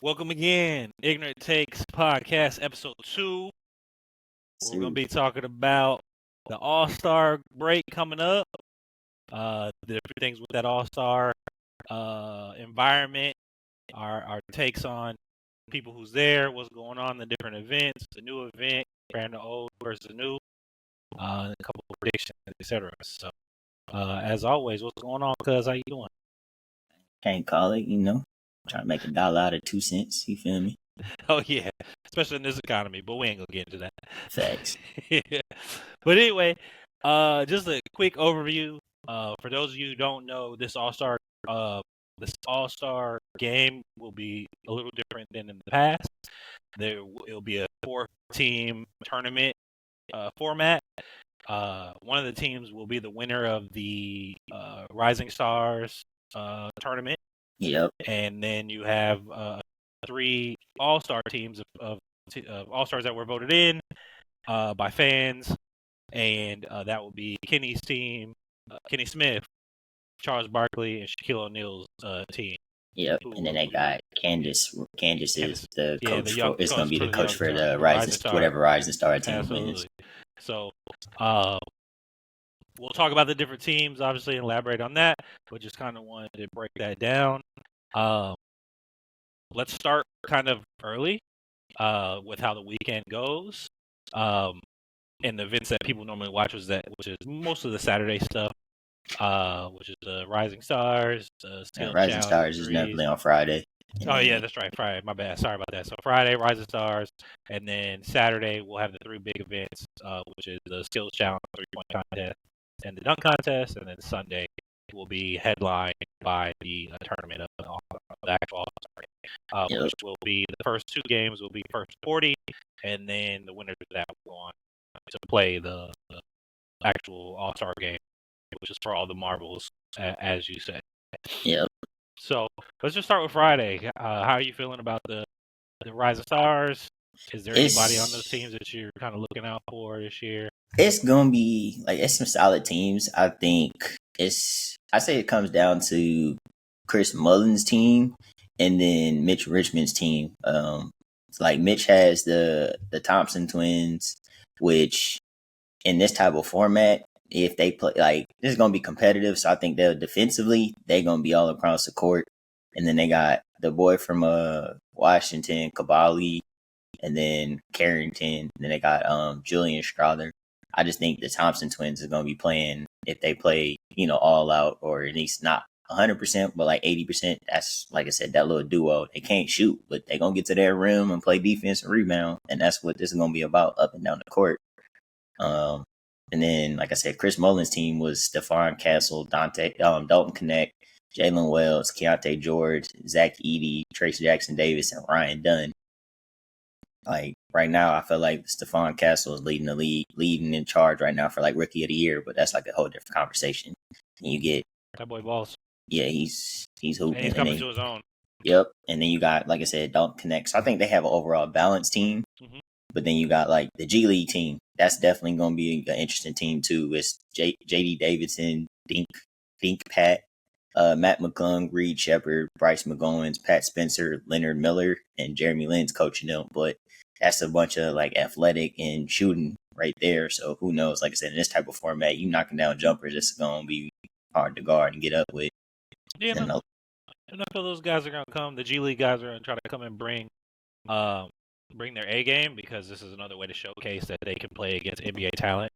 Welcome again, Ignorant Takes Podcast, Episode 2. We're going to be talking about the All-Star break coming up, the different things with that All-Star environment, our takes on people who's there, what's going on, the different events, the new event, brand the old versus the new, and a couple of predictions, etc. So, as always, what's going on, cuz? How you doing? Can't call it, trying to make $1 out of 2 cents. You feel me? Oh, yeah, especially in this economy, but we ain't going to get into that. Facts. But anyway, just a quick overview. For those of you who don't know, this All-Star game will be a little different than in the past. It'll be a 4-team tournament format. One of the teams will be the winner of the Rising Stars tournament. Yep. And then you have 3 All-Star teams of All-Stars that were voted in by fans. And that will be Kenny's team, Kenny Smith, Charles Barkley, and Shaquille O'Neal's team. Yep. And then they got Candace. Candace is the coach. It's going to be the coach for the Rising Star team wins. So we'll talk about the different teams, obviously, and elaborate on that, but just kind of wanted to break that down. Let's start kind of early with how the weekend goes. And the events that people normally watch which is most of the Saturday stuff, which is the Rising Stars. Rising Stars is definitely on Friday. Oh, yeah, that's right. Friday. My bad. Sorry about that. So Friday, Rising Stars. And then Saturday, we'll have the 3 big events, which is the Skills Challenge, 3-point contest, and the dunk contest. And then Sunday will be headlined by the tournament of the actual All-Star game, which will be the first 2 games will be first 40, and then the winners of that will go on to play the actual All-Star game, which is for all the marbles, as you said. Yep. So let's just start with Friday. How are you feeling about the Rising Stars? Is there anybody on those teams that you're kind of looking out for this year? It's gonna be it's some solid teams. I think I say it comes down to Chris Mullin's team and then Mitch Richmond's team. Mitch has the Thompson twins, which in this type of format, if they play this is gonna be competitive, so I think they're gonna be all across the court. And then they got the boy from Washington, Kabali, and then Carrington, and then they got Julian Strother. I just think the Thompson twins is gonna be playing, if they play, all out, or at least not 100%, but 80%. That's, like I said, that little duo. They can't shoot, but they gonna get to their rim and play defense and rebound, and that's what this is gonna be about, up and down the court. And then, like I said, Chris Mullin's team was Stephon Castle, Dalton Connect, Jalen Wells, Keontae George, Zach Edey, Trace Jackson Davis, and Ryan Dunn. Right now, I feel like Stephon Castle is leading the league, leading in charge right now for Rookie of the Year, but that's a whole different conversation. And you get that boy balls. Yeah, he's hooping. And he's coming to his own. Yep. And then you got, like I said, Dalton Connect. So I think they have an overall balanced team. Mm-hmm. But then you got the G League team. That's definitely going to be an interesting team too. It's J.D. Davidson, Dink Pat, Matt McClung, Reed Shepard, Bryce McGowens, Pat Spencer, Leonard Miller, and Jeremy Lin's coaching them. But that's a bunch of athletic and shooting right there. So who knows? Like I said, in this type of format, you knocking down jumpers, it's going to be hard to guard and get up with. Yeah, and I feel those guys are going to come. The G League guys are going to try to come and bring their A game, because this is another way to showcase that they can play against NBA talent,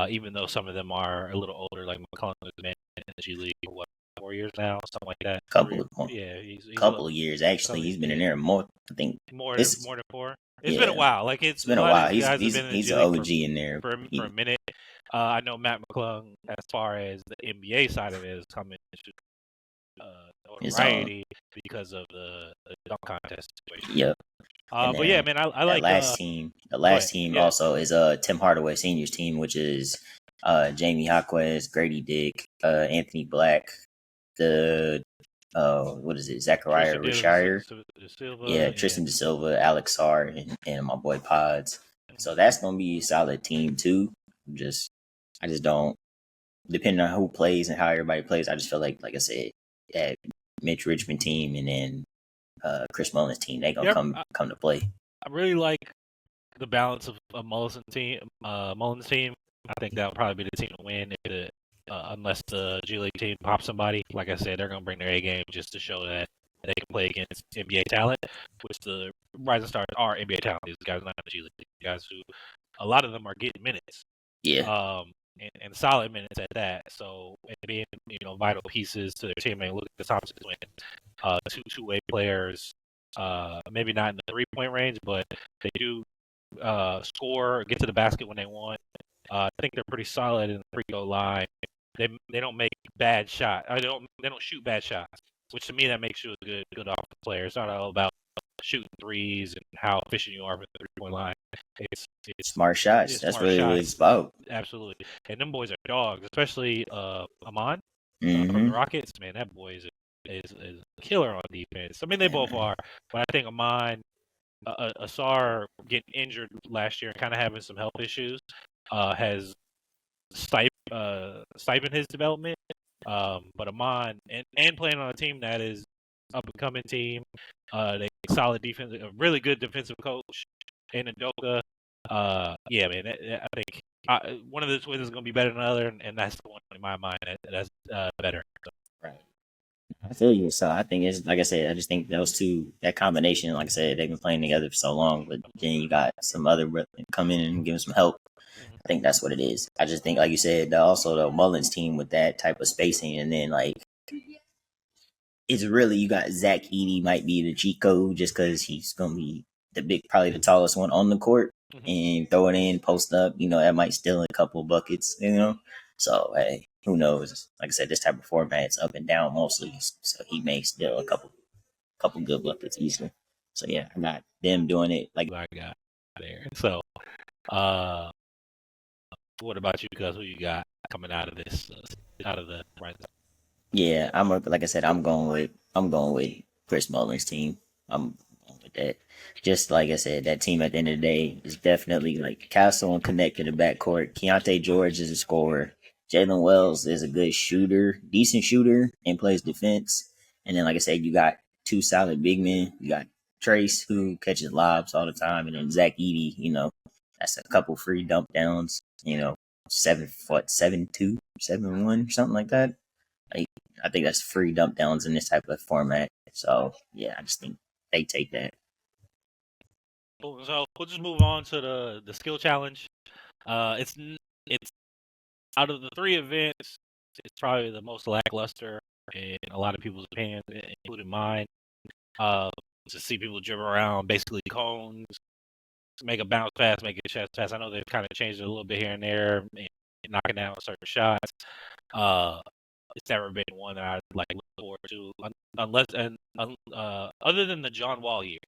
even though some of them are a little older, like McCollum has been in the G League for 4 years now, something like that. Couple of years actually. He's been in there more. I think more than 4. It's been a while. It's been a while. He's an OG in there for a minute. I know Matt McClung, as far as the NBA side of it, is coming to notoriety because of the dunk contest situation. Yep. But yeah, man, I like last team. The last team also is Tim Hardaway Senior's team, which is Jamie Jaquez, Grady Dick, Anthony Black, Zachariah Rashire, Tristan Da Silva, Alex Sarr, and my boy Pods. So that's gonna be a solid team too. I just don't, depending on who plays and how everybody plays, I just feel like I said, that Mitch Richmond team, and then Chris Mullins' team. They gonna come to play. I really like the balance of Mullins' team. I think that'll probably be the team to win unless the G League team pops somebody. Like I said, they're gonna bring their A game just to show that they can play against NBA talent, which the Rising Stars are NBA talent. These guys are not G League. These guys who a lot of them are getting minutes. Yeah. And solid minutes at that. So and being vital pieces to their team. I mean, look at the Thompson twins, two-way players. Maybe not in the 3-point range, but they do score, get to the basket when they want. I think they're pretty solid in the free throw line. They don't make bad shots. They don't shoot bad shots, which to me that makes you a good offensive player. It's not all about shooting threes and how efficient you are from the 3-point line. It's smart shots. That's really what it's about. Absolutely. And them boys are dogs, especially Amon Mm-hmm. from the Rockets. Man, that boy is a killer on defense. I mean, they both are, but I think Amon, Asar getting injured last year and kind of having some health issues has stifled his development. But Amon and playing on a team that is up and coming team, they solid defense, a really good defensive coach in Udoka. Yeah, man, I think one of the twins is going to be better than the other, and that's the one in my mind that's better. So. Right. I feel you. So I think it's like I said. I just think those two, that combination, like I said, they've been playing together for so long. But then you got some other come in and give them some help. I think that's what it is. I just think, like you said, also the Mullins team with that type of spacing, and then like it's really you got Zach Edey might be the cheat code just because he's gonna be probably the tallest one on the court, and throw it in, post up. That might steal a couple of buckets. So hey, who knows? Like I said, this type of format it's up and down mostly, so he may steal a couple good buckets easily. So yeah, I got them doing it like I got there. So, what about you, Cuz? Who you got coming out of this? Out of the right? Yeah, like I said, I'm going with Chris Mullins' team. I'm going with that. Just like I said, that team at the end of the day is definitely like Castle and Connect in the backcourt. Keontae George is a scorer. Jalen Wells is a good shooter, decent shooter, and plays defense. And then, like I said, you got two solid big men. You got Trace, who catches lobs all the time, and then Zach Edey, that's a couple free dump downs, 7'2", 7'1", something like that. I think that's free dump downs in this type of format. So, yeah, I just think they take that. So we'll just move on to the skill challenge. It's out of the 3 events, it's probably the most lackluster in a lot of people's opinions, including mine. To see people dribble around, basically cones, make a bounce pass, make a chest pass. I know they've kind of changed it a little bit here and there, and knocking down certain shots. It's never been one that I look forward to, other than the John Wall year.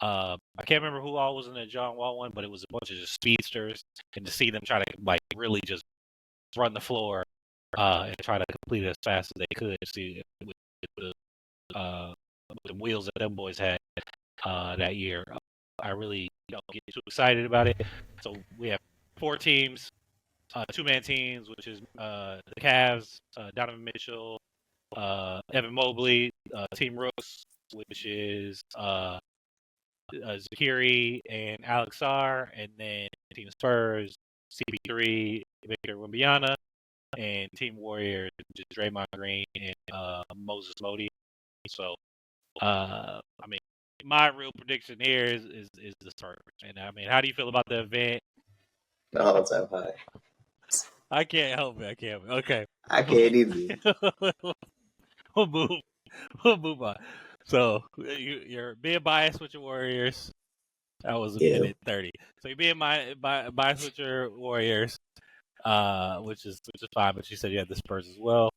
I can't remember who all was in the John Wall one, but it was a bunch of just speedsters, and to see them try to really just run the floor and try to complete it as fast as they could. See with the wheels that them boys had that year, I really don't get too excited about it. So we have 4 teams, 2-man teams, which is the Cavs, Donovan Mitchell, Evan Mobley, Team Rooks, which is Zakiri and Alex R, and then Team Spurs, CP3, Victor Wembanyama, and Team Warriors, which is Draymond Green and Moses Modi. So, I mean, my real prediction here is the Spurs. And I mean, how do you feel about the event? Oh, it's up high. I can't help it. Okay. I can't either. We'll move on. So you're being biased with your Warriors. That was a minute 30. So you're being biased with your Warriors, which is fine. But you said you had the Spurs as well.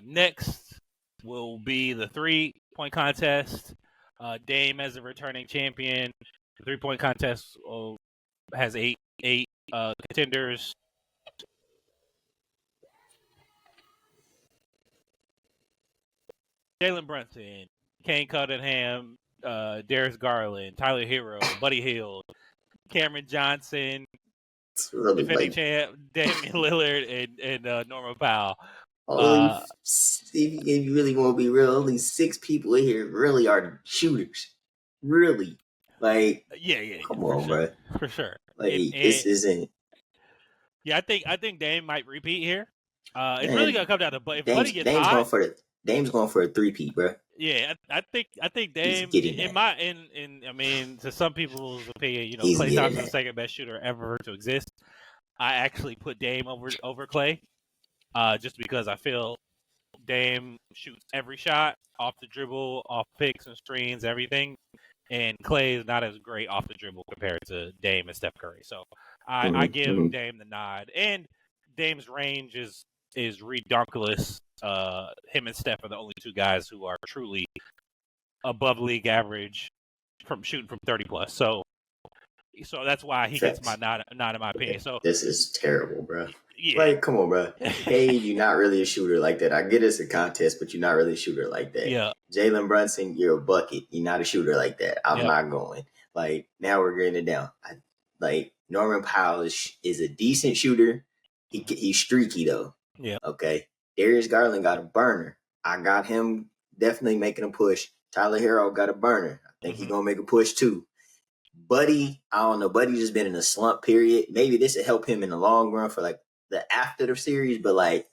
Next will be the 3-point contest. Dame as a returning champion. The 3-point contest has eight contenders. Jalen Brunson, Kane Cunningham, Darius Garland, Tyler Hero, Buddy Hield, Cameron Johnson, really defending champ Damian Lillard, and Norman Powell. If you really want to be real, only 6 people in here really are shooters. Really, like, yeah, come for on, sure, bro. for sure. Like, And this isn't. yeah, I think Dame might repeat here. It's really Man, gonna come down to, but if Buddy gets Dame's hot, going for the Dame's going for a 3-peat, bro. yeah, I think He's Dame getting in that. my in I mean, to some people's opinion, He's Klay getting Thompson's the that. second best shooter ever to exist. I actually put Dame over Klay, just because I feel Dame shoots every shot off the dribble, off picks and screens, everything. And Klay is not as great off the dribble compared to Dame and Steph Curry. So I Mm-hmm, give mm-hmm. Dame the nod. And Dame's range is redunculous. Him and Steph are the only two guys who are truly above league average from shooting from 30 plus. So that's why he gets my Facts. nod in my opinion. So This is terrible, bro. yeah. Like, come on, bro. Hey, you're not really a shooter like that. I get it's a contest, but you're not really a shooter like that. Yeah. Jalen Brunson, you're a bucket. You're not a shooter like that. I'm Yep. not going. Like, now we're getting it down. Like, Norman Powell is a decent shooter. He's streaky, though. Yeah. Okay. Darius Garland got a burner. I got him definitely making a push. Tyler Hero got a burner. I think he's going to make a push, too. Buddy, I don't know. Buddy just been in a slump period. Maybe this will help him in the long run for like the after the series, but like,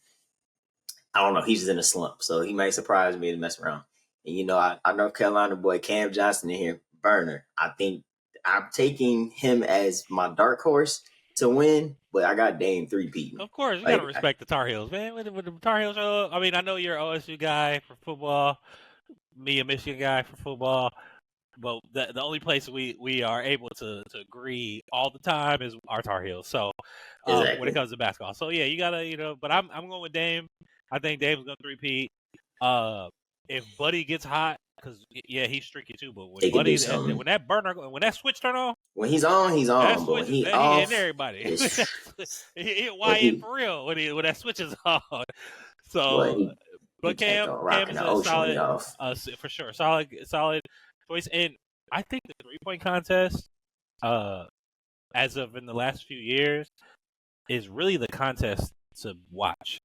I don't know. He's just in a slump, so he might surprise me to mess around. And I North Carolina boy Cam Johnson in here, burner. I think I'm taking him as my dark horse to win, but I got Dame 3-peating. Of course, you Like, gotta respect the Tar Heels, man. When the Tar Heels show up, I mean, I know you're an OSU guy for football, me a Michigan guy for football, but the only place we are able to agree all the time is our Tar Heels. So when exactly. it comes to basketball, so yeah, you gotta but I'm going with Dame. I think Dame's gonna repeat. If Buddy gets hot, because yeah, he's streaky too. But when They can do Buddy, something. when that burner, when that switch turn on, When he's on, he's that on. But when switch is he he off, hitting everybody. it's He hit what YN he for real when that switch is on. what So, he but can't Cam go rock in is the a ocean when he solid, off. for sure, solid choice. And I think the 3-point contest, as of in the last few years, is really the contest to watch.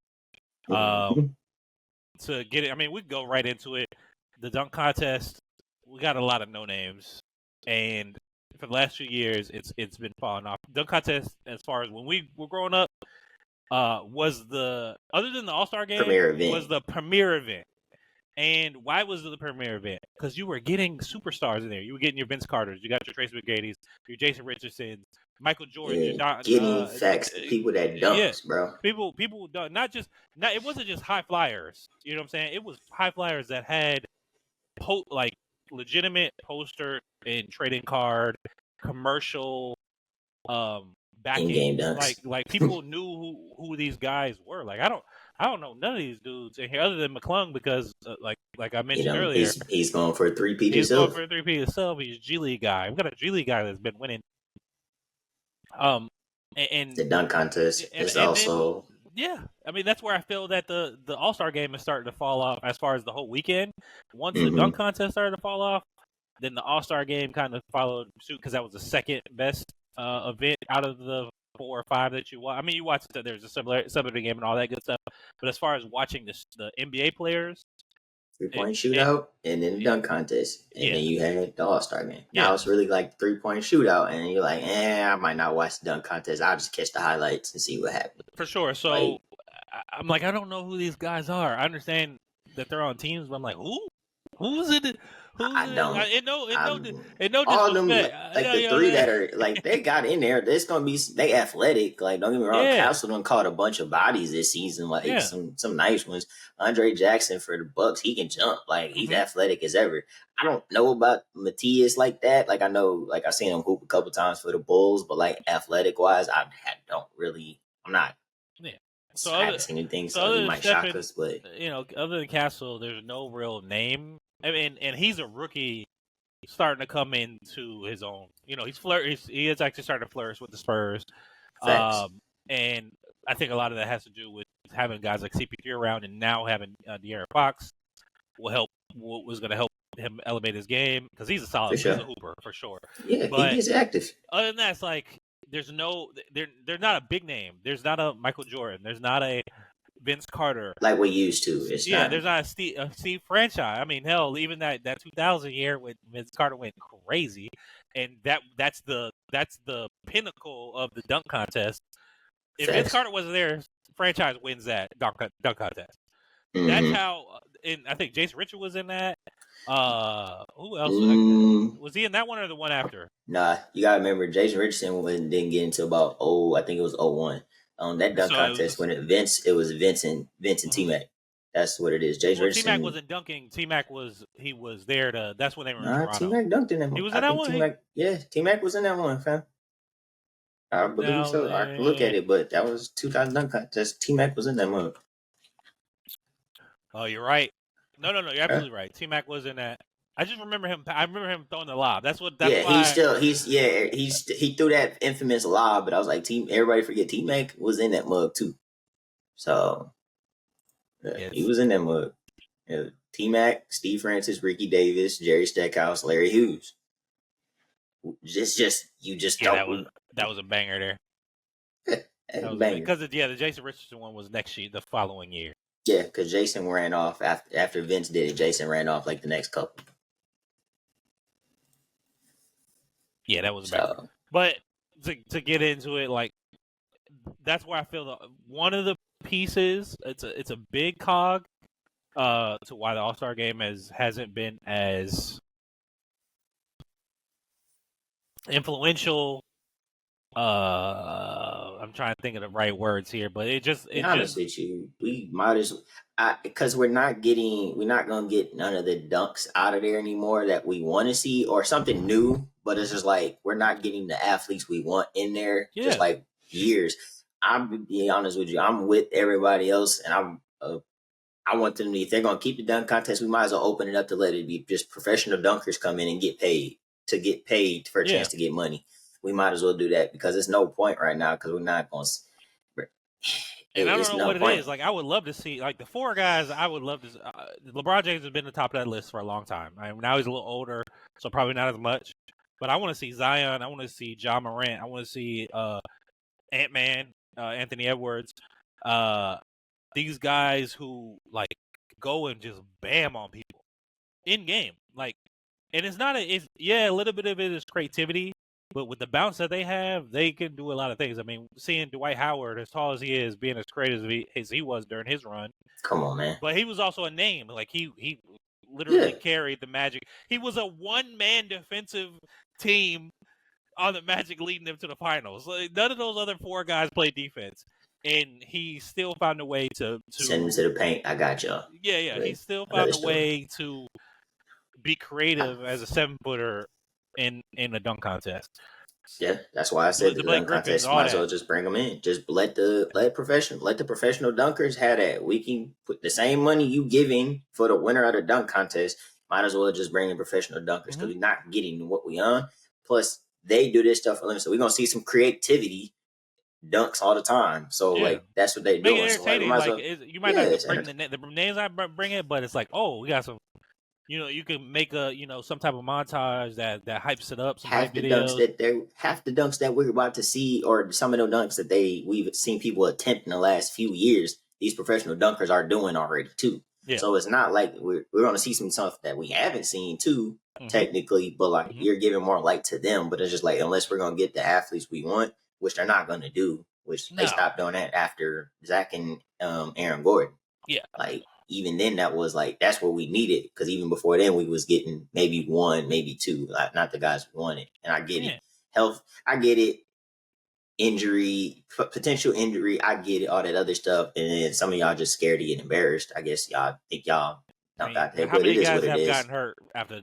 To get it, I mean, we can go right into it. The dunk contest, we got a lot of no names, and for the last few years, it's been falling off. Dunk contest, as far as when we were growing up, was the other than the All-Star game, was the premier event. And why was it the premier event? Because you were getting superstars in there. You were getting your Vince Carters, you got your Tracy McGrady's, your Jason Richardsons, Michael Jordan, getting facts, people that dunks, bro. People not it wasn't just high flyers. You know what I'm saying? It was high flyers that had like legitimate poster and trading card commercial backing. In-game dunks. Like people knew who these guys were. Like I don't know none of these dudes in here other than McClung because like I mentioned earlier, he's going for a 3-peat he's himself. going for a 3-peat himself. He's a G League guy. We've got a G League guy that's been winning. And the dunk contest is also. Yeah, I mean that's where I feel that the All-Star game is starting to fall off as far as the whole weekend. Once the dunk contest started to fall off, then the All-Star game kind of followed suit because that was the second best event out of the 4 or 5 that you watch. I mean, you watched that there's a similar game and all that good stuff. But as far as watching the NBA players, 3-point shootout and then the dunk contest, and then you had the All-Star game. Now it's really like 3-point shootout, and you're like, I might not watch the dunk contest. I'll just catch the highlights and see what happens. For sure. So I'm like, I don't know who these guys are. I understand that they're on teams, but I'm like, who's it? I don't. No disrespect. All of them, the 3 that are like they got in there. There's gonna be they athletic. Like don't get me wrong, Castle done caught a bunch of bodies this season. Like some nice ones. Andre Jackson for the Bucks, he can jump. Like he's athletic as ever. I don't know about Matthias like that. Like I know, like I've seen him hoop a couple times for the Bulls, but like athletic wise, don't really. I'm not. Yeah. So I haven't seen anything, so he might shock us. But other than Castle, there's no real name. I mean, and he's a rookie starting to come into his own. He is actually starting to flourish with the Spurs. And I think a lot of that has to do with having guys like CP3 around, and now having De'Aaron Fox was going to help him elevate his game because he's a solid he's a hooper for sure. Yeah, but he is active. Other than that, it's like they're not a big name. There's not a Michael Jordan. There's not a Vince Carter. like we used to. It's Yeah, not. there's not a Steve franchise. I mean, hell, even that 2000 year when Vince Carter went crazy, and that's the pinnacle of the dunk contest. If Vince Facts. Carter wasn't there, franchise wins that dunk contest. That's Mm-hmm. how. And I think Jason Richard was in that. Who else Mm, was he in that one or the one after? nah, you gotta remember Jason Richardson didn't get into about I think it was 01. That dunk So it was contest just, when it was Vince and T Mac. That's what it is. Jason well, T Mac Richardson. wasn't dunking. T Mac was there to. That's when they were in Nah, T Toronto. Mac dunked in that He one. was I in that think one. T Mac was in that one, fam. I believe so. I can look at 2000. it, but that was 2000 dunk contest. T Mac was in that one. Oh, you're right. No, you're Huh? absolutely right. T Mac was in that. I just remember him. I remember him throwing the lob. That's Yeah, why. he threw that infamous lob, but I was like, everybody forget T Mac was in that mug too. So yeah, he Yes. was in that mug. Yeah, T Mac, Steve Francis, Ricky Davis, Jerry Stackhouse, Larry Hughes. You just Yeah, don't that was a banger there. That was a banger. because the Jason Richardson one was next year, the following year. Yeah, because Jason ran off after Vince did it. Jason ran off like the next couple. Yeah, that was a banger. So But to get into it, like that's where I feel one of the pieces. It's a big cog. To why the All-Star game hasn't been as influential. I'm trying to think of the right words here, but be honest with you, we might as because we're not gonna get none of the dunks out of there anymore that we want to see or something new. But it's just like we're not getting the athletes we want in there. Yeah. Just like years. I'm being honest with you. I'm with everybody else, and I want them to. If they're gonna keep the dunk contest, we might as well open it up to let it be just professional dunkers come in and get paid for a chance to get money. We might as well do that because there's no point right now because we're not going to. And I don't It's know no what point. it is. Like, I would love to see, like, the four guys, I would love to. LeBron James has been at the top of that list for a long time. Now he's a little older, so probably not as much. But I want to see Zion. I want to see John Morant. I want to see Ant-Man, Anthony Edwards. These guys who, like, go and just bam on people in game. Like, and it's not a little bit of it is creativity. But with the bounce that they have, they can do a lot of things. I mean, seeing Dwight Howard, as tall as he is, being as creative as he was during his run. Come on, man. But he was also a name. Like, he literally carried the Magic. He was a one-man defensive team on the Magic leading them to the finals. Like, none of those other four guys played defense. And he still found a way to send them to the paint. I got y'all. Yeah. He still found a way to be creative as a 7-footer in a dunk contest. Yeah, that's why I said the dunk contest might as well just bring them in. Just let the professional dunkers have that. We can put the same money you giving for the winner of the dunk contest. Might as well just bring in professional dunkers because we're not getting what we on. Plus, they do this stuff for them, so we're gonna see some creativity dunks all the time. So like that's what they're doing. So like, you might not bring the names I bring it, but it's like, oh, we got some. You can make some type of montage that hypes it up. Some half the dunks that we're about to see, or some of the dunks that we've seen people attempt in the last few years. These professional dunkers are doing already too. Yeah. So it's not like we're going to see some stuff that we haven't seen too, technically. But like you're giving more light to them. But it's just like unless we're going to get the athletes we want, which they're not going to do, they stopped doing that after Zach and Aaron Gordon. Yeah, like. Even then, that was like that's what we needed because even before then, we was getting maybe one, maybe two, not the guys we wanted. And I get it, health, I get it, injury, potential injury, I get it, all that other stuff. And then some of y'all just scared to get embarrassed. I guess y'all think y'all dunk out there, but it is what it is. How many guys have gotten hurt after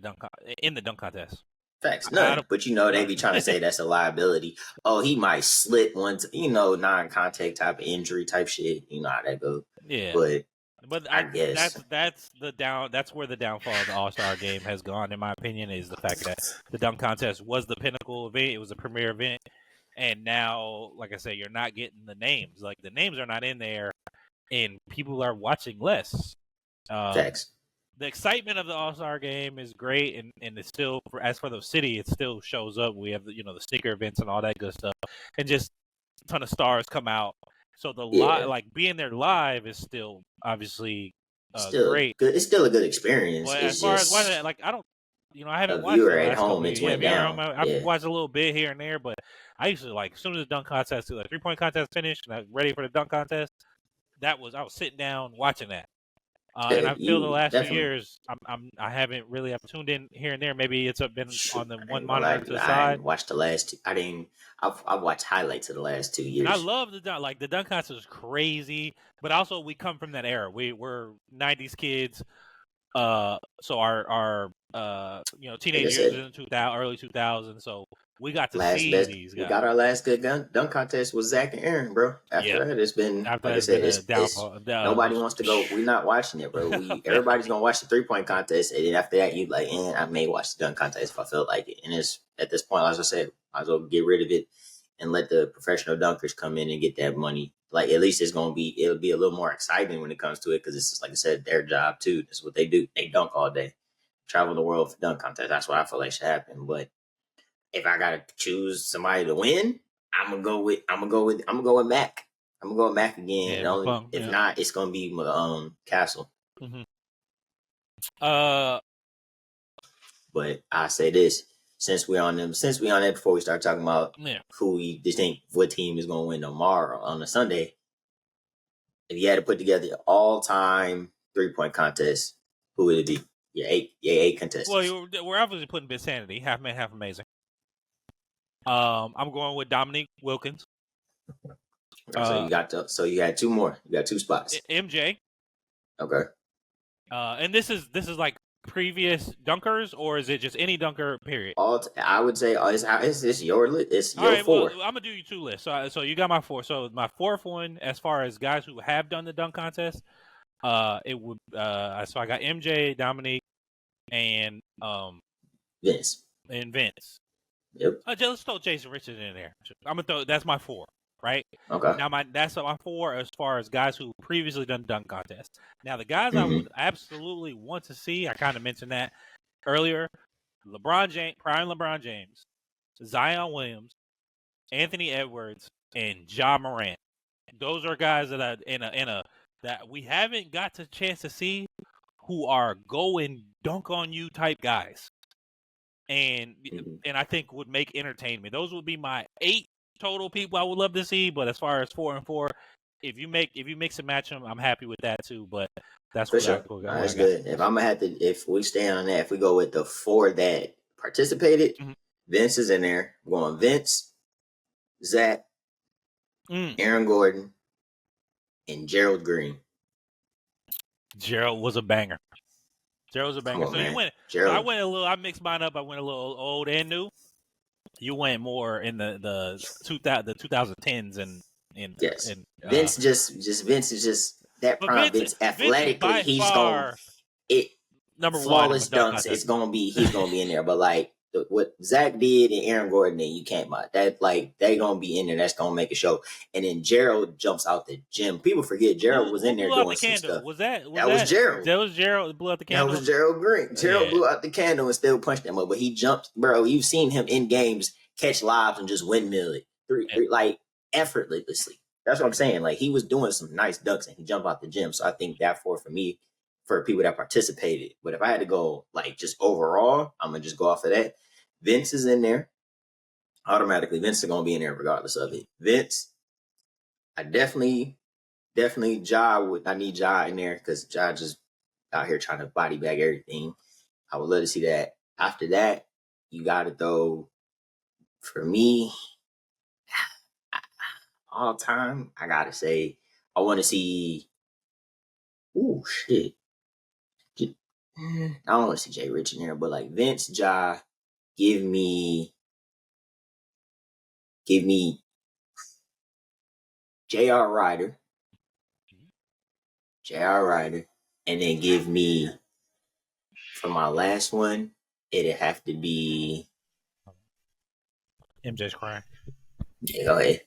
in the dunk contest? Facts, none. But they be trying to say that's a liability. Oh, he might slip once, non-contact type of injury type shit. You know how that goes. Yeah, but I guess that's where the downfall of the All-Star game has gone, in my opinion, is the fact that the dunk contest was the pinnacle event. It was a premier event. And now, like I said, you're not getting the names. Like, the names are not in there, and people are watching less. Facts. The excitement of the All-Star game is great, and it's still, as for the city, it still shows up. We have the sneaker events and all that good stuff, and just a ton of stars come out. So the Yeah, like being there live is still obviously still great. good. It's still a good experience. But as It's far as just like I don't, I a haven't watched viewer the at last home. couple of It's years. Yeah, went viewer home. down. I've Yeah, watched a little bit here and there, but I used to like as soon as the dunk contest, like 3-point contest finished, and I was ready for the dunk contest. I was sitting down watching that. And yeah, I feel the you last few definitely. years, I haven't really I've tuned in here and there. Maybe it's been Shoot, on the I one ain't gonna lie monitor to to you. the I side. didn't watch the last. I didn't. I've watched highlights of the last 2 years. And I love the dunk. Like the dunk contest is crazy, but also we come from that era. We're '90s kids. So our Like I teenage years said, was in 2000, early 2000s. So we got to last see best. these We guys. got our last good dunk contest was Zach and Aaron, bro. Yeah. After that, it's been After like I that's said, been a it's downfall. nobody wants to go. We're not watching it, bro. Everybody's gonna watch the 3-point contest, and then after that, you like, I may watch the dunk contest if I feel like it. And it's at this point, as I said, might as well get rid of it and let the professional dunkers come in and get that money. Like at least it'll be a little more exciting when it comes to it because it's just, like I said, their job too. That's what they do. They dunk all day, travel the world for dunk contest. That's what I feel like should happen. But if I gotta choose somebody to win, I'm gonna go with Mac. I'm gonna go with Mac again. Yeah, And only McClung. if Yeah. not, it's gonna be Castle. Mm-hmm. Uh, But I say this since we on that before we start talking about yeah. who we think what team is gonna win tomorrow on a Sunday. If you had to put together your all time 3-point contest, who would it be? Your eight Well, contestants. we're obviously putting Bitsanity, half man, half amazing. I'm going with Dominique Wilkins. So you got two more. You got two spots. MJ. Okay. And this is like previous dunkers, or is it just any dunker? Period. I would say it's your list. It's All your right. Well, four. I'm gonna do you two lists. So you got my four. So my fourth one, as far as guys who have done the dunk contest, it would. So I got MJ, Dominique, and Vince. Vince. Yep. Let's throw Jason Richards in there. I'm gonna throw. That's my four. Right Okay. now, that's my four as far as guys who previously done dunk contests. Now, the guys I Mm-hmm. would absolutely want to see, I kind of mentioned that earlier. LeBron James, prime LeBron James, Zion Williams, Anthony Edwards, and Ja Morant. Those are guys that that we haven't got the chance to see, who are go and dunk on you type guys, and I think would make entertainment. Those would be my 8 total people I would love to see. But as far as 4 and 4, if you mix and match them, I'm happy with that too. But that's For what sure. what That's I got. good. If I'm gonna have to, if we stay on that, if we go with the four that participated, Mhm. Vince is in there. We're going Vince, Zach, Aaron Gordon, and Gerald Green. Gerald was a banger. Gerald was a banger. Come on, So you man. went. So I Gerald. went a little. I mixed mine up. I went a little old and new. You went more in the 2010s and Yes. Vince is just that but prime. Vince Vince Vince is athletically, by he's going far it number one in my flawless dunk dunks. contest. He's gonna be in there. But like what Zach did and Aaron Gordon did, you can't buy that. Like they gonna be in there. That's gonna make a show. And then Gerald jumps out the gym. People forget Gerald was Who in there blew out doing the some candle? stuff. Was that Gerald. that was Gerald that blew out the That candle? was Gerald Green. Gerald Yeah. blew out the candle and still punched them up. But he jumped, bro. You've seen him in games catch lobs and just windmill it three like effortlessly. That's what I'm saying. Like he was doing some nice ducks and he jumped out the gym. So I think that for me, for people that participated. But if I had to go like just overall, I'm gonna just go off of that. Vince is in there automatically. Vince is gonna be in there regardless of it. Vince, I definitely I need Ja in there because Ja just out here trying to body bag everything. I would love to see that. After that, you got to throw for me all time. I gotta say, I want to see. Ooh, shit. I don't want to see Jay Rich in there, but like Vince, Ja, give me J.R. Ryder, and then give me for my last one. It'd have to be. MJ's crying. Yeah, go ahead.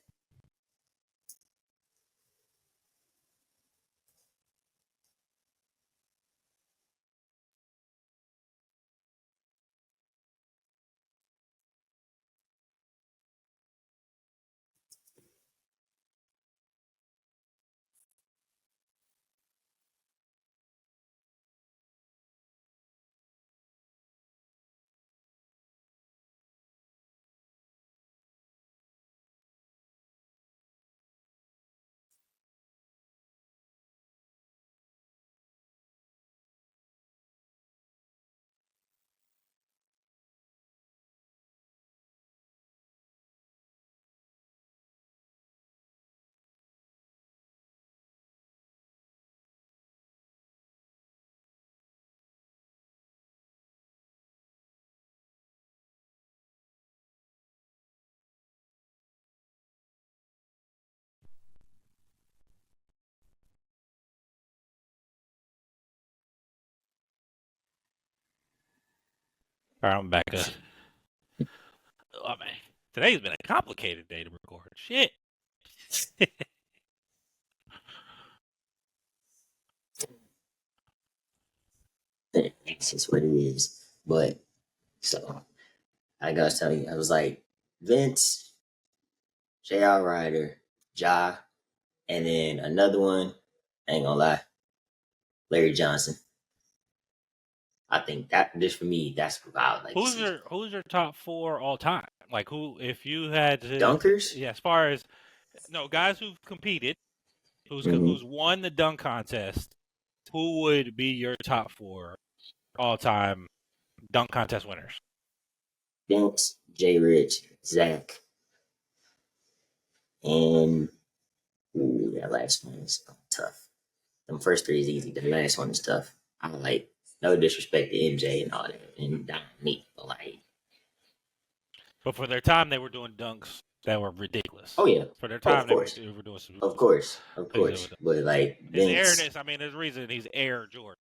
All right, I'm back up. Oh man, today's been a complicated day to record. Shit. That's just what it is. But so I gotta tell you, I was like Vince, J.R. Ryder, Ja, and then another one. I ain't gonna lie, Larry Johnson. I think that just for me, that's what I would like to see. Who's your top 4 all time? Like who, if you had to, Dunkers. yeah, as far as no guys who've competed, who's won the dunk contest, who would be your top 4 all time dunk contest winners? Vince, J. Rich, Zach, and that last one is tough. The first 3 is easy. The last one is tough. I'm like, no disrespect to MJ and all that, and not me, but like, But for their time, they were doing dunks that were ridiculous. oh yeah, For their time, of course, they were doing some. of course. But like his Vince, airness. I mean, there's a reason he's Air Jordan.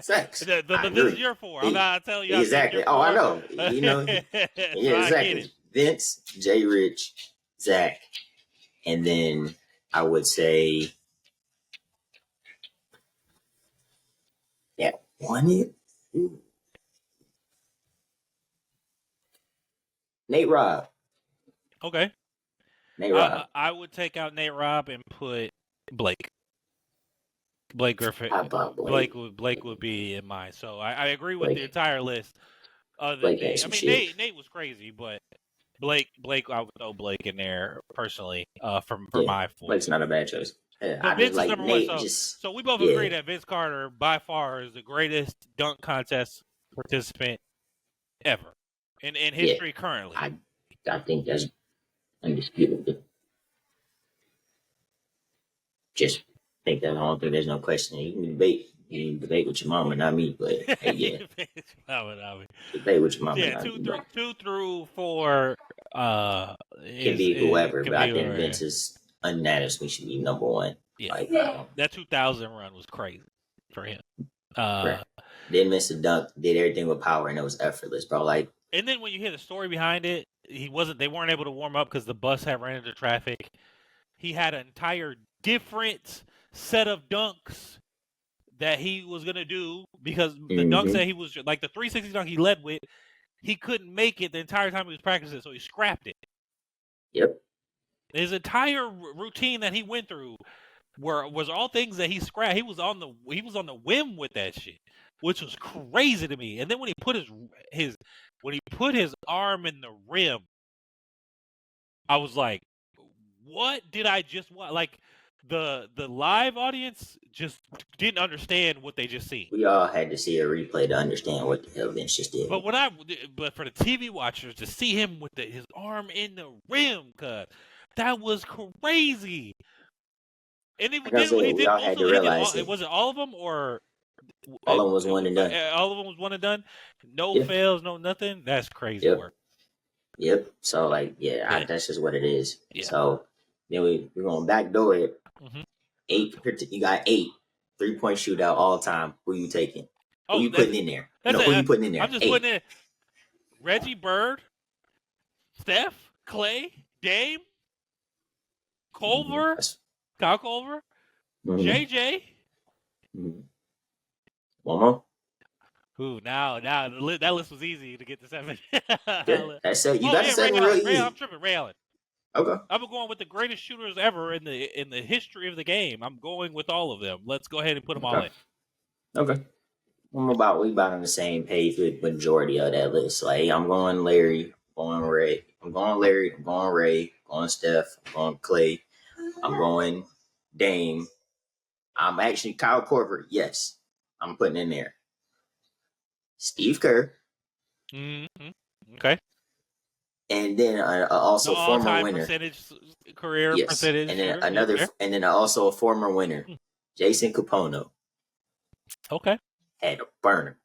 Facts. This is your 4. I'm not telling you exactly. Oh, I know. You know, yeah, exactly. Vince, J. Rich, Zach, and then I would say, yeah, won it. Nate Robb. Okay. Nate Robb. I would take out Nate Robb and put Blake. Blake Griffin. Blake would be in mine. So I agree with the entire list. Blake had some shit. Nate was crazy, but Blake, I would throw Blake in there personally. For my 4. Blake's not a bad choice. But Vince is number 1. So we both agree that Vince Carter, by far, is the greatest dunk contest participant ever in history currently. I think that's undisputed. Just think that I don't think there's no question. You can debate with your mama, not me. But hey, yeah, debate with your mama. Yeah, two through 4 can be whoever. But I think Vince is unanimously should be number 1. Yeah, that 2000 run was crazy for him. Didn't miss a dunk. Did everything with power, and it was effortless, bro. Like, and then when you hear the story behind it, they weren't able to warm up because the bus had ran into traffic. He had an entire different set of dunks that he was gonna do because the dunks that he was like the 360 dunk he led with, he couldn't make it the entire time he was practicing, so he scrapped it. Yep. His entire routine that he went through was all things that he scrapped. He was on the whim with that shit, which was crazy to me. And then when he put his arm in the rim, I was like, "What did I just watch?" Like the live audience just didn't understand what they just seen. We all had to see a replay to understand what the hell Vince just did. But for the TV watchers to see him with his arm in the rim, cuz that was crazy. And we all had to realize was it all of them or all of them was one and done? All of them was one and done. No fails, no nothing. That's crazy work. Yep. So that's just what it is. Yeah. So then we're gonna backdoor it. 8. You got 8 3-point shootout all time. Who you taking? Who you putting in there? Who you putting in there? I'm just putting in Reggie Bird, Steph, Clay, Dame, Culver, Kyle Culver, JJ. One more. Ooh, now that list was easy to get to 7. That's it. You got to 7 really easy. I'm tripping. Ray Allen. Okay. I'm going with the greatest shooters ever in the history of the game. I'm going with all of them. Let's go ahead and put them all in. Okay. We about on the same page with majority of that list. Like I'm going Larry, going Ray. I'm going Larry. I'm going Ray. I'm going Steph. I'm going Clay. I'm going Dame. I'm actually Kyle Korver. Yes, I'm putting in there. Steve Kerr. Okay. And then also former winner, career percentage, and then also a former winner, Jason Capono. Okay. Had a burner.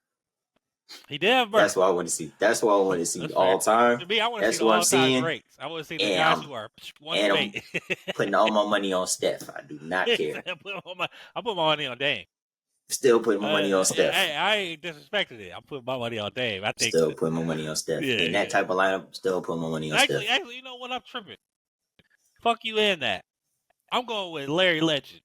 He did have a burner. That's what I want to see. That's what I want to see all time. To me, I want to see all time greats. I want to see the guys who are and I'm putting all my money on Steph. I do not care. I put my money on Dame. Still putting my money on Steph. I ain't disrespecting it. I'm putting my money on Dame. I think Still putting my money on Steph. In that type of lineup, still putting my money on Steph. Actually, you know what? I'm tripping. Fuck you in that. I'm going with Larry Legend.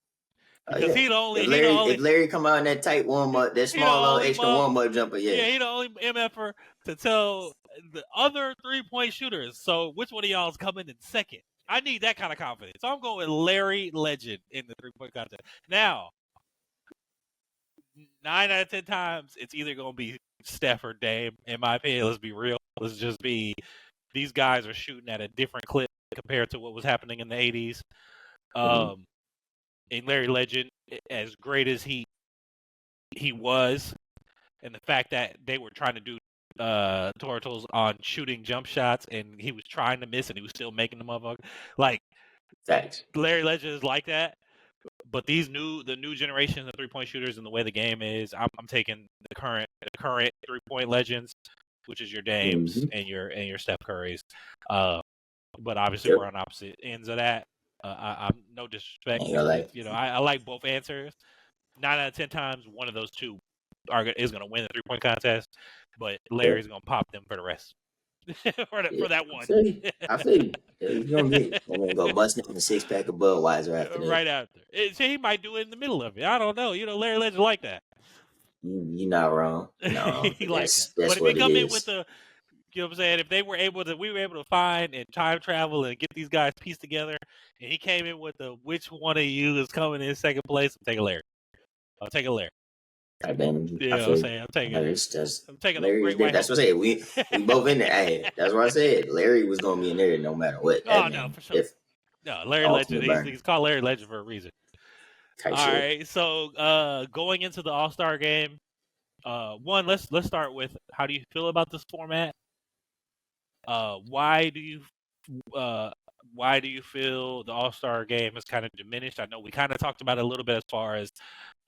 Because he the only if Larry come out in that tight warm up, that small little extra warm up jumper, he the only MFer to tell the other 3-point shooters. So which one of y'all is coming in second? I need that kind of confidence. So I'm going with Larry Legend in the 3-point contest. Now, 9 out of 10 times, it's either going to be Steph or Dame. In my opinion, let's be real. Let's just be these guys are shooting at a different clip compared to what was happening in the 80s. And Larry Legend, as great as he was, and the fact that they were trying to do Tortles on shooting jump shots, and he was trying to miss, and he was still making them motherfucker. Like, thanks. Larry Legend is like that. But the new generation of 3-point shooters and the way the game is, I'm taking the current 3-point legends, which is your Dames and your Steph Currys. But obviously we're on opposite ends of that. I'm no disrespect. I like both answers. 9 out of 10 times, one of those two is going to win the 3-point contest, but Larry's going to pop them for the rest. for that one. I feel you. You're going to go busting in the 6-pack of Budweiser after that. Right after. See, he might do it in the middle of it. I don't know. Larry Legend like that. You're not wrong. No, he likes that. That's but if they come in with the, you know what I'm saying? If we were able to find and time travel and get these guys pieced together, and he came in with the which one of you is coming in second place, I'll take a Larry. God damn, you know what I'm saying? I'm taking Larry. the great that's what I said. We both in there. Hey, that's what I said. Larry was gonna be in there no matter what. No, for sure. Larry Legend. He's called Larry Legend for a reason. All right, so going into the All-Star game, let's start with how do you feel about this format? Why do you feel the All-Star game is kind of diminished? I know we kind of talked about it a little bit as far as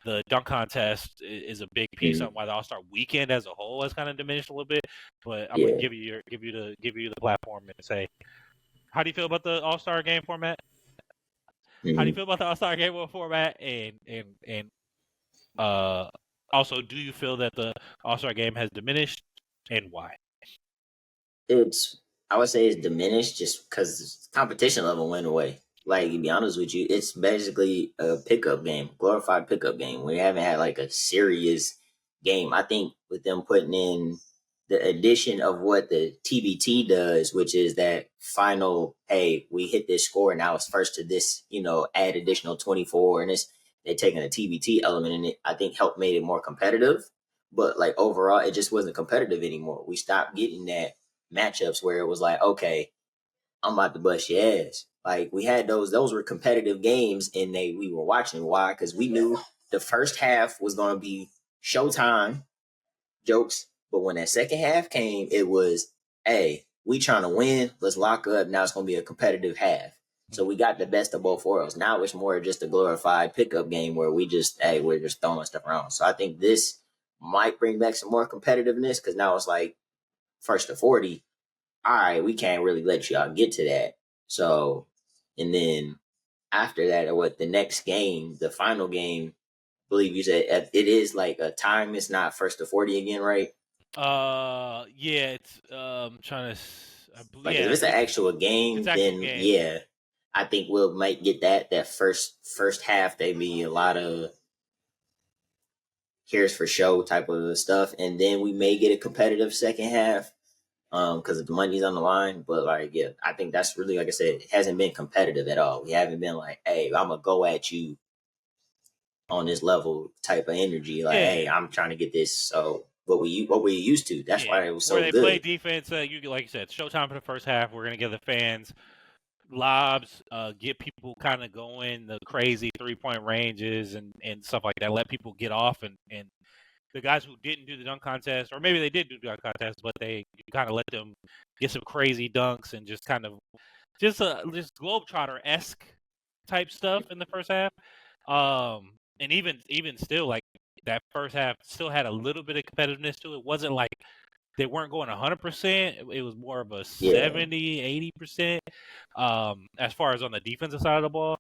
the dunk contest is a big piece on why the All-Star weekend as a whole has kind of diminished a little bit. But I'm gonna give you the platform and say, how do you feel about the All-Star game format? How do you feel about the All-Star game format? And also, do you feel that the All-Star game has diminished, and why? I would say it's diminished just because competition level went away. Like, to be honest with you, it's basically a pickup game, glorified pickup game. We haven't had like a serious game. I think with them putting in the addition of what the TBT does, which is that final, hey, we hit this score, now it's first to this, add additional 24, and they're taking a TBT element in it, I think helped made it more competitive. But like overall, it just wasn't competitive anymore. We stopped getting that matchups where it was like, okay, I'm about to bust your ass. Like, we had those were competitive games, and we were watching. Why? Because we knew the first half was going to be Showtime jokes, but when that second half came, it was, hey, we trying to win, let's lock up. Now it's going to be a competitive half. So we got the best of both worlds. Now it's more just a glorified pickup game where we're just throwing stuff around. So I think this might bring back some more competitiveness, because now it's like first to 40. All right, we can't really let y'all get to that. So, and then after that, the next game, the final game, I believe you said it is like a time. It's not first to 40 again, right? Yeah, it's trying to. Like, if it's an actual game, then yeah, I think might get that first half. They be a lot of here's for show type of stuff, and then we may get a competitive second half. Because the money's on the line. But like, yeah, I think that's really, like I said, it hasn't been competitive at all. We haven't been like, hey, I'm gonna go at you on this level type of energy. Like, hey, I'm trying to get this. So what were you used to? That's why it was so good. Where they play defense, like you said, Showtime for the first half. We're gonna give the fans lobs, get people kind of going the crazy 3-point ranges and stuff like that. Let people get off and the guys who didn't do the dunk contest, or maybe they did do the dunk contest, but you kind of let them get some crazy dunks and just kind of just Globetrotter-esque type stuff in the first half. And even still, like, that first half still had a little bit of competitiveness to it. It wasn't like they weren't going 100%. It was more of a 70, 80%, as far as on the defensive side of the ball.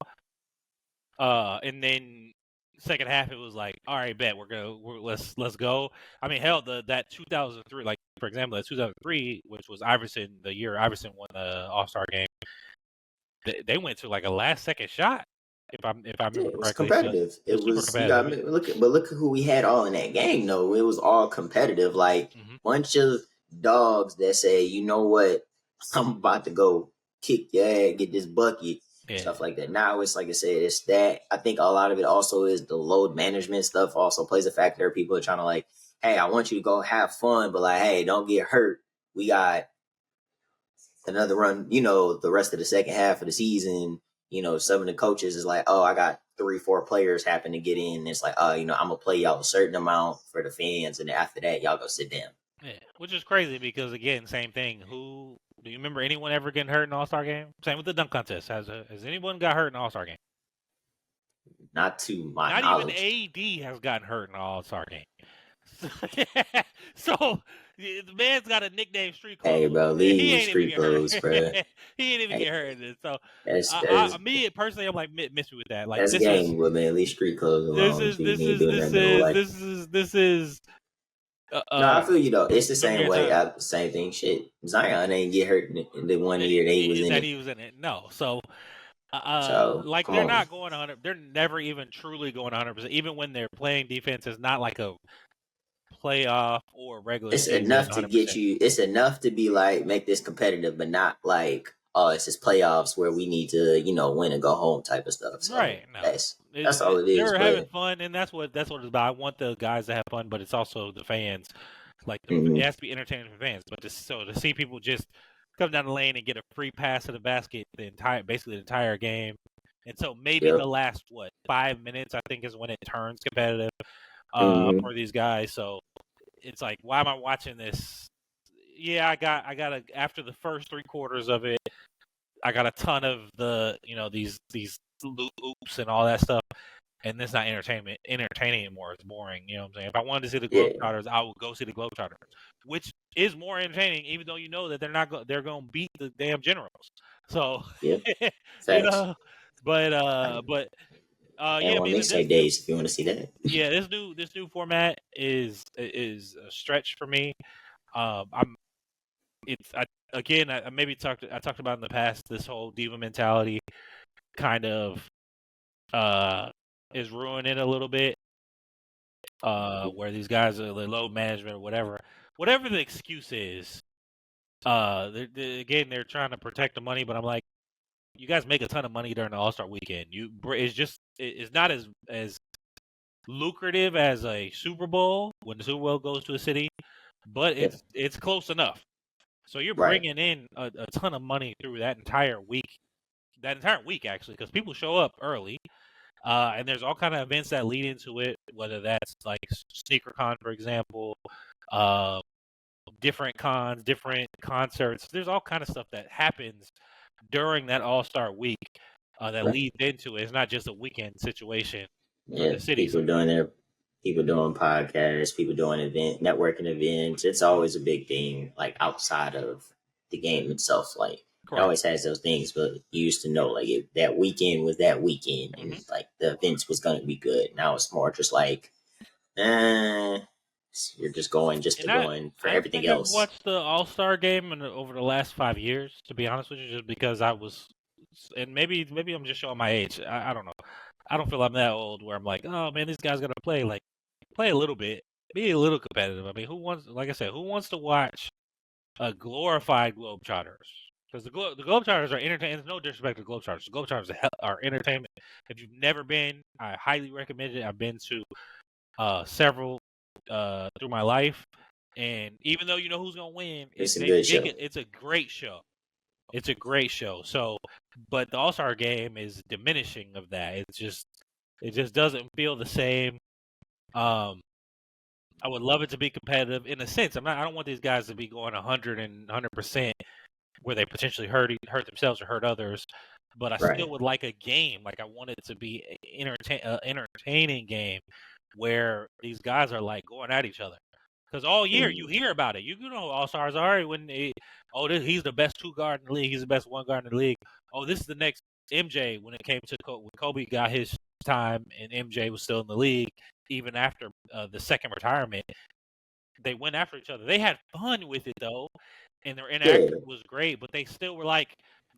And then second half it was like, all right, bet let's go. I mean, hell, that 2003, like for example, that 2003, which was Iverson, the year Iverson won the All-Star game, they went to like a last second shot, if I Yeah, remember it was correctly. So competitive. it It was super was you got competitive. look at, but look at who we had all in that game. Though it was all competitive. Like Mm-hmm. bunch of dogs that say, you know what, I'm about to go kick your ass, get this bucket, Yeah, stuff like that. Now it's like I said, it's that. I think a lot of it also is the load management stuff. Also plays a factor. People are trying to like, hey, I want you to go have fun, but like, hey, don't get hurt. We got another run, the rest of the second half of the season, some of the coaches is like, oh, I got 3, 4 players happen to get in. It's like, oh, I'm gonna play y'all a certain amount for the fans, and then after that, y'all go sit down. yeah, which is crazy because again, same thing. Who do you remember anyone ever getting hurt in an All-Star game? Same with the dunk contest. Has anyone got hurt in an All-Star game? Not to my Not even knowledge. AD has gotten hurt in an All-Star game. So the man's got a nickname street Hey, clothes. bro, He leave ain't even street get hurt. clothes, bro. He ain't even Hey, get hurt in this. So that's me personally, I'm like miss me with that. Like that's game, but man, leave street clothes this alone. is Dude, this you ain't is doing this nothing to is like. this is No, I feel you though. It's the number same of way. time Same thing. Shit, Zion ain't get hurt in the one that year that he was in that it. he was in it. No, so So like come they're on. not going 100. They're never even truly going 100%. Even when they're playing defense, it's not like a playoff or regular It's season enough to get 100%. you. It's enough to be like make this competitive, but not like oh, it's just playoffs where we need to win and go home type of stuff. So Right? No, that's all it is. they're having But fun, and that's what it's about. I want the guys to have fun, but it's also the fans. Like it mhm, has to be entertaining for fans. But to see people just come down the lane and get a free pass to the basket basically the entire game, and so maybe the yep, last 5 minutes I think is when it turns competitive hmm for these guys. So it's like, why am I watching this? Yeah, I got after the first 3 quarters of it, I got a ton of the these loops and all that stuff, and it's not entertaining anymore. It's boring. You know what I'm saying? If I wanted to see the yeah, Globetrotters, I would go see the Globetrotters, which is more entertaining, even though you know that they're going to beat the damn Generals. So, yep, you facts. know, but Like, and yeah, I on mean mixtape days, if you want to see that. this new format is a stretch for me. I'm it's again I maybe talked about in the past, this whole diva mentality kind of uh is ruining it a little bit. Where these guys are the load management or whatever the excuse is. Again, they're trying to protect the money, but I'm like, you guys make a ton of money during the All-Star weekend. It's not as lucrative as a Super Bowl when the Super Bowl goes to a city, but Yeah, it's close enough. So you're right. bringing in a ton of money through that entire week. That entire week, actually, because people show up early, and there's all kind of events that lead into it. Whether that's like SneakerCon, for example, uh, different cons, different concerts. There's all kind of stuff that happens during that All Star week that Right. leads into it. It's not just a weekend situation for Yeah, the city. So, people doing podcasts, people doing networking events. It's always a big thing, like outside of the game itself. Like it correct. always has those things, but you used to know like if that weekend was that weekend, and Hmm. like the events was going to be good. Now it's more just like, eh, you're just going just to And going for I don't everything think I've else. watched the All Star game over the last 5 years. To be honest with you, just because I was, and maybe I'm just showing my age. I don't know. I don't feel I'm that old where I'm like, oh man, these guys gotta play a little bit, be a little competitive. I mean, like I said, who wants to watch a glorified Globetrotters? Because the Globetrotters are entertaining. No disrespect to the Globetrotters. The Globetrotters are entertainment. If you've never been, I highly recommend it. I've been to several through my life, and even though you know who's gonna win, It's a they good make show. it. It's a great show. It's a great show. So, but the All Star game is diminishing of that. It just doesn't feel the same. Um, I would love it to be competitive in a sense. I don't want these guys to be going 100% where they potentially hurt themselves or hurt others. But I Right. still would like a game. Like I want it to be entertaining game where these guys are like going at each other. Because all year you Mhm. hear about it. You know All Stars are when he's the best two guard in the league. He's the best one guard in the league. Oh, this is the next MJ when it came to when Kobe got his time and MJ was still in the league, even after the second retirement, they went after each other. They had fun with it though, and their interaction was great. But they still were like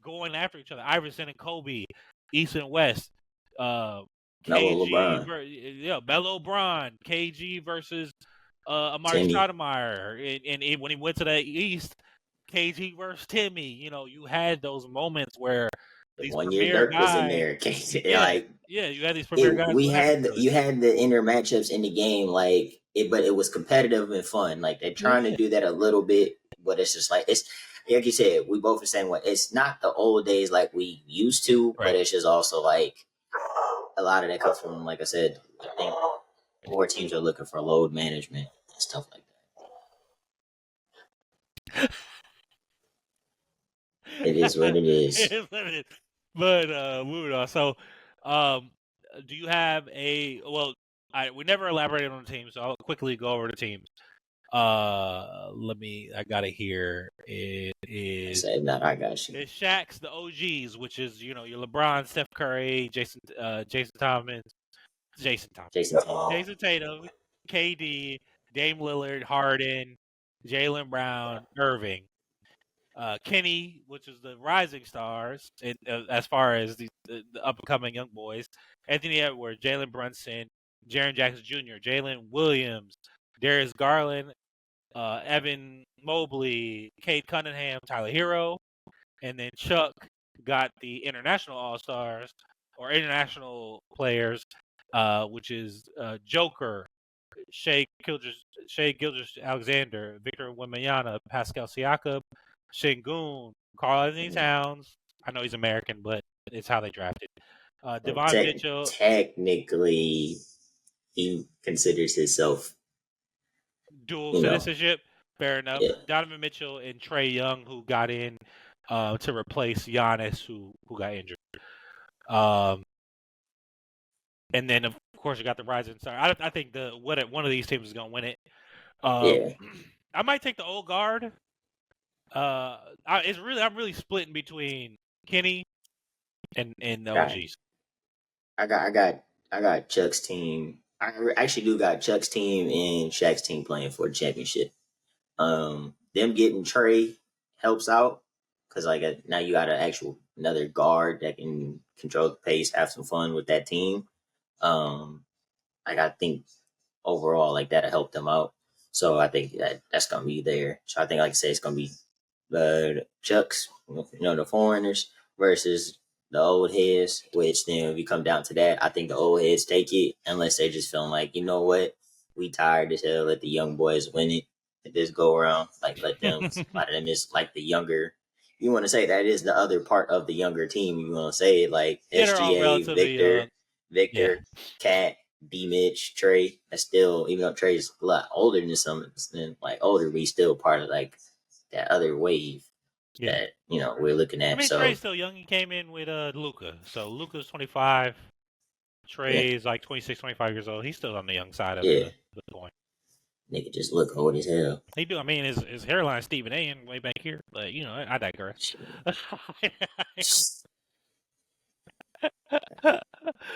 going after each other. Iverson and Kobe, East and West, Melo KG, Melo Bron, KG versus Amari Timmy. Stoudemire, and when he went to the East, KG versus Timmy. You had those moments where these 1 year premier Dirk guys, was in there. you had these premier guys. You had the inner matchups in the game, but it was competitive and fun. Like they're trying to do that a little bit, but it's just it's like you said, we both are saying it's not the old days like we used to, right. But it's just also a lot of that comes from, like I said, I think more teams are looking for load management and stuff like that. It is what it is. It is what it is. But moving on. So, do you have we never elaborated on the team, so I'll quickly go over the teams. I got it here. It is. Say that I got you. It's Shaq's the OGs, which is your LeBron, Steph Curry, Jason Tatum, KD, Dame Lillard, Harden, Jaylen Brown, Irving. Kenny, which is the rising stars, as far as the up and coming young boys. Anthony Edwards, Jalen Brunson, Jaren Jackson Jr., Jalen Williams, Darius Garland, Evan Mobley, Cade Cunningham, Tyler Hero, and then Chuck got the international all-stars or international players, which is Joker, Shea Gilgeous-Alexander, Victor Wembanyama, Pascal Siakam, Şengün, Karl-Anthony Towns. I know he's American, but it's how they drafted. Devon Mitchell. Technically, he considers himself dual citizenship. Fair enough. Yeah. Donovan Mitchell and Trae Young, who got in to replace Giannis, who got injured. And then, of course, you got the rising star. I think one of these teams is going to win it. I might take the old guard. I'm really splitting between Kenny and the OGs. I got Chuck's team. I actually do got Chuck's team and Shaq's team playing for the championship. Them getting Trae helps out because now you got another guard that can control the pace, have some fun with that team. I think overall that'll help them out. So I think that's gonna be there. So I think, like I say, it's gonna be the Chucks, the foreigners versus the old heads. Which then, if you come down to that, I think the old heads take it unless they just feeling like, you know what, we tired as hell. Let the young boys win it. Let this go around. Let them. A lot of them is the younger. You want to say that is the other part of the younger team. You want to say SGA, Victor, Cat, D. Mitch, Trae. That's still, even though Trae's a lot older than some, older, but he's still part of that other wave that we're looking at. Trae's still young. He came in with Luka. So Luka's 25. Trae's 26, 25 years old. He's still on the young side of the point. Nigga just look old as hell. He do. I mean, his hairline's Stephen A. way back here, but I digress.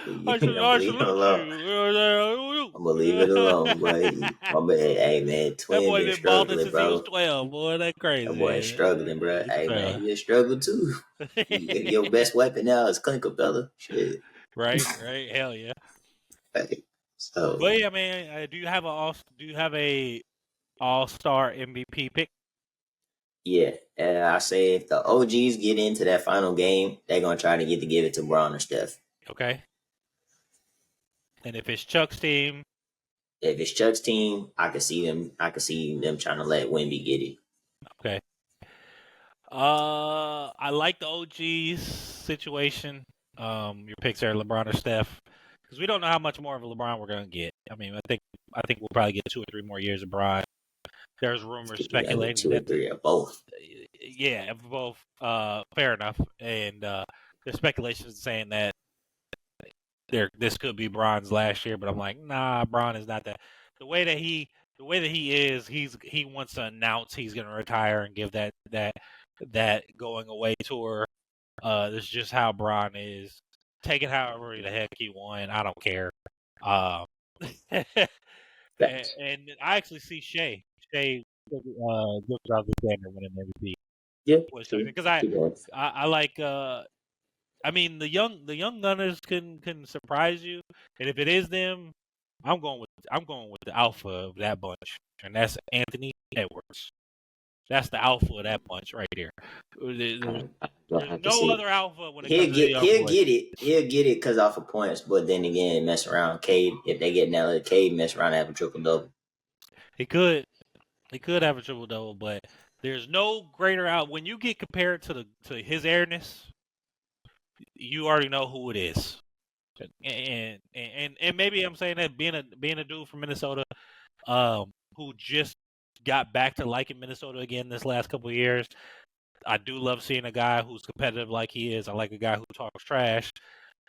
I'm gonna leave it alone, boy. Hey man, twin been struggling, bro. He was 12, boy. That crazy. That boy struggling, bro. Hey man, you struggle too. Your best weapon now is Clint Capella. Shit. Right. Hell yeah. Hey, so, but yeah, man, do you have a all-star MVP pick? Yeah, and I say if the OGs get into that final game, they're gonna try to give it to Bron or Steph. Okay. And if it's Chuck's team, I could see them trying to let Wemby get it. Okay. I like the OGs situation. Your picks are LeBron or Steph, because we don't know how much more of a LeBron we're gonna get. I mean, I think we'll probably get 2 or 3 more years of Bron. There's rumors speculating 2 or 3 of both. Yeah, both. Fair enough. And there's speculations saying that this could be Bron's last year, but I'm like, nah, Bron is not that. The way that he is, he wants to announce he's going to retire and give that going away tour. This is just how Bron is. take it however the heck you want. I don't care. Um, and, Facts. and I actually see Shea Gilgeous Alexander winning MVP. Yeah, true. Because Keep going. I like I mean the young gunners can surprise you, and if it is them, I'm going with the alpha of that bunch, and that's Anthony Edwards. That's the alpha of that bunch right there. There's I can no see other it. alpha when it He'll comes to the get young he'll boys. get it. He'll get it because off of points, but then again, mess around. Cade, if they get now, Cade mess around and have a triple double. He could have a triple double, but there's no greater out when you get compared to his airness. You already know who it is. And maybe I'm saying that being a dude from Minnesota, who just got back to liking Minnesota again this last couple of years. I do love seeing a guy who's competitive like he is. I like a guy who talks trash,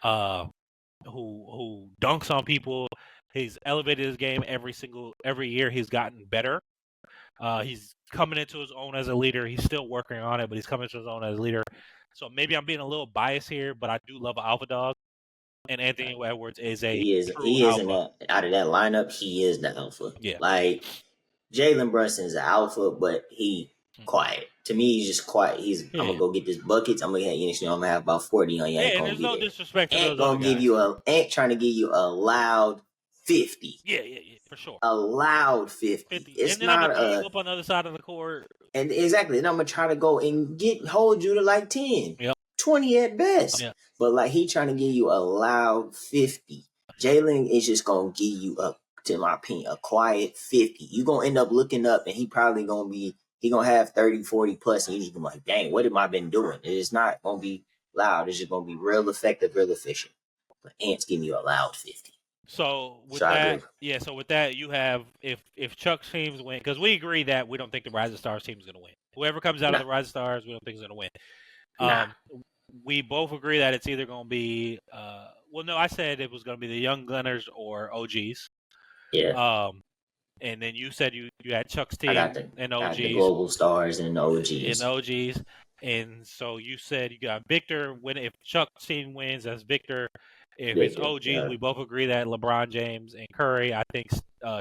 who dunks on people. He's elevated his game every year. He's gotten better. He's coming into his own as a leader. He's still working on it, but he's coming to his own as a leader. So maybe I'm being a little biased here, but I do love an alpha dog. And Anthony Edwards is a true He is in alpha. that out of that lineup. He is the alpha. Yeah. Like Jalen Brunson is an alpha, but he Mm. quiet. To me, he's just quiet. Yeah. I'm gonna go get this buckets. I'm gonna have about 40 on you. Yeah, Ain't and gonna there's be no there. disrespect to Ain't those other gonna give guys. you ain't trying to give you a loud 50. Yeah, for sure. A loud 50. 50. It's And then I'm not gonna throw you up on the other side of the court. and exactly. And I'm gonna try to go and hold you to like 10, Yep. 20 at best. Yep. But like he trying to give you a loud 50. Jalen is just gonna give you to my opinion, a quiet 50. You gonna end up looking up and he probably gonna have 30, 40 plus, and you just gonna be like, dang, what have I been doing? It's not gonna be loud. It's just gonna be real effective, real efficient. But Ant's giving you a loud 50. So with So I that, agree. you have if Chuck's teams win, because we agree that we don't think the Rising Stars team is going to win. Whoever comes out of the Rising Stars, we don't think is going to win. Nah. We both agree that it's either going to be. Well, no, I said it was going to be the Young Gunners or OGs. Yeah. And then you said you had Chuck's team I got the Global Stars and the OGs. And so you said you got Victor. If Chuck's team wins, that's Victor. If Victor, it's OGs, yeah. we both agree that LeBron James and Curry. I think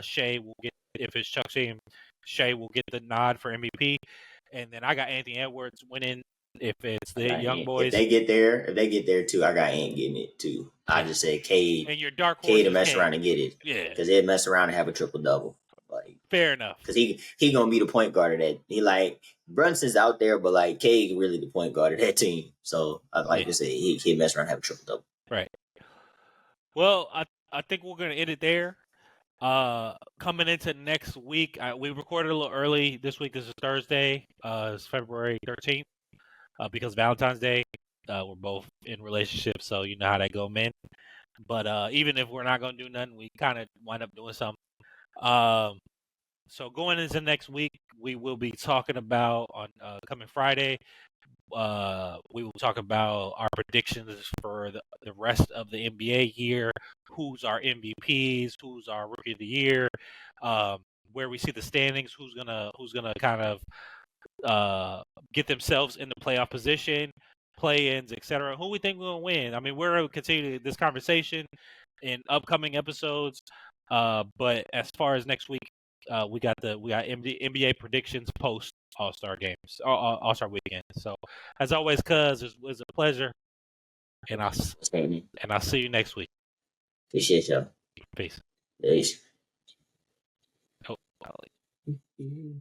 Shea will get. If it's Chuck's team, Shea will get the nod for MVP. And then I got Anthony Edwards winning. If it's the young boys, if they get there too, I got Ant getting it too. Yeah. I just said Cade. And your dark horse Cade to mess around and get it. Yeah, because they'll mess around and have a triple double. Like fair enough. Because he gonna be the point guard of that. He like Brunson's out there, but like Cade really the point guard of that team. So I like to say he mess around and have a triple double. Right. Well, I think we're gonna end it there. Coming into next week, we recorded a little early this week. This is Thursday. It's February 13th. Because Valentine's Day, we're both in relationships, so you know how that go, men. But even if we're not gonna do nothing, we kind of wind up doing something. So going into next week, we will be talking about on coming Friday. We will talk about our predictions for the rest of the NBA year. Who's our MVPs? Who's our Rookie of the Year? Where we see the standings. Who's gonna kind of get themselves in the playoff position, play-ins, etc. Who we think will win? I mean, we're going to continue this conversation in upcoming episodes. But as far as next week, we got NBA predictions post All-Star games, All-Star weekend. So as always, cuz it was a pleasure, and I'll see you next week. Appreciate y'all. Peace. Peace. Oh,